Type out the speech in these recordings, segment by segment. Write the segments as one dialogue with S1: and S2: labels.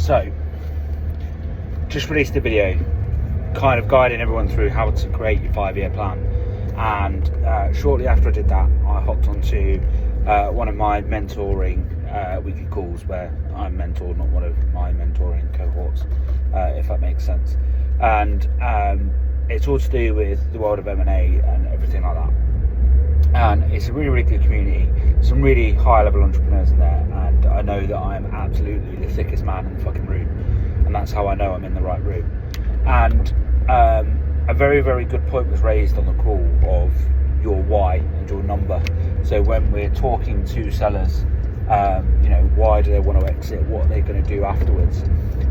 S1: So, just released a video kind of guiding everyone through how to create your 5-year plan. And shortly after I did that, I hopped onto one of my mentoring weekly calls where I'm mentored, not one of my mentoring cohorts, if that makes sense. And it's all to do with the world of M&A and everything like that. And it's a really, really good community, some really high level entrepreneurs in there, and I know that I'm absolutely the thickest man in the fucking room, and that's how I know I'm in the right room. And a very, very good point was raised on the call of your why and your number. So when we're talking to sellers, why do they want to exit, what are they going to do afterwards?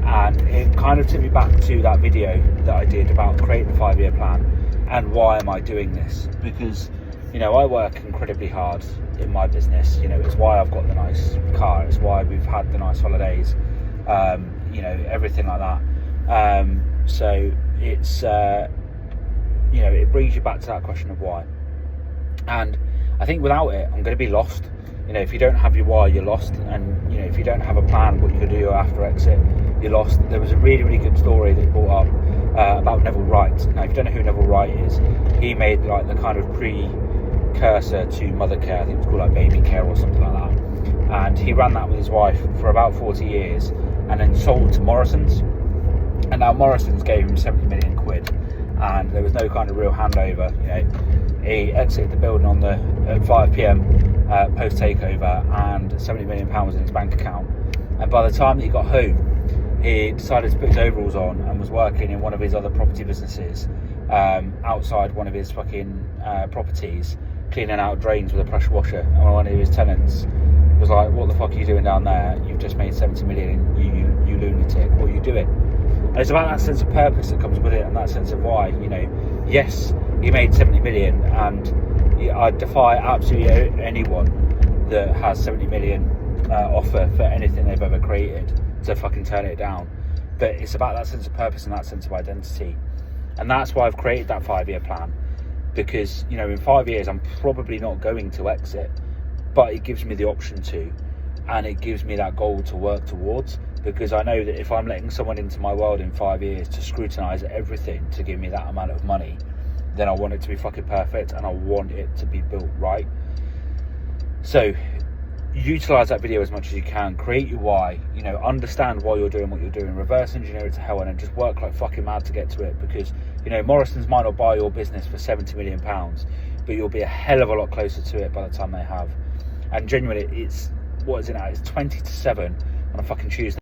S1: And it kind of took me back to that video that I did about creating a 5-year plan and why am I doing this? Because I work incredibly hard in my business. It's why I've got the nice car. It's why we've had the nice holidays. Everything like that. So it's it brings you back to that question of why. And I think without it, I'm going to be lost. If you don't have your why, you're lost. And if you don't have a plan, what you're going to do after exit, you're lost. There was a really, really good story that brought up about Neville Wright. Now, if you don't know who Neville Wright is, he made like the kind of precursor to mother care. I think it was called like baby care or something like that. And he ran that with his wife for about 40 years and then sold to Morrison's. And now Morrison's gave him 70 million quid and there was no kind of real handover. He exited the building at 5 p.m. Post takeover, and 70 million pounds was in his bank account. And by the time that he got home, he decided to put his overalls on and was working in one of his other property businesses outside one of his fucking properties, cleaning out drains with a pressure washer. And one of his tenants was like, "What the fuck are you doing down there? You've just made 70 million, you lunatic. What are you doing?" And it's about that sense of purpose that comes with it, and that sense of why. Yes, he made 70 million, and I defy absolutely anyone that has 70 million offer for anything they've ever created to fucking turn it down. But it's about that sense of purpose and that sense of identity, and that's why I've created that 5-year plan. Because in 5 years I'm probably not going to exit, but it gives me the option to, and it gives me that goal to work towards. Because I know that if I'm letting someone into my world in 5 years to scrutinise everything to give me that amount of money, then I want it to be fucking perfect and I want it to be built right. So utilise that video as much as you can, create your why, understand why you're doing what you're doing, reverse engineer it to hell, and then just work like fucking mad to get to it. Because Morrison's might not buy your business for 70 million pounds, but you'll be a hell of a lot closer to it by the time they have. And genuinely, it's 20 to 7 on a fucking Tuesday.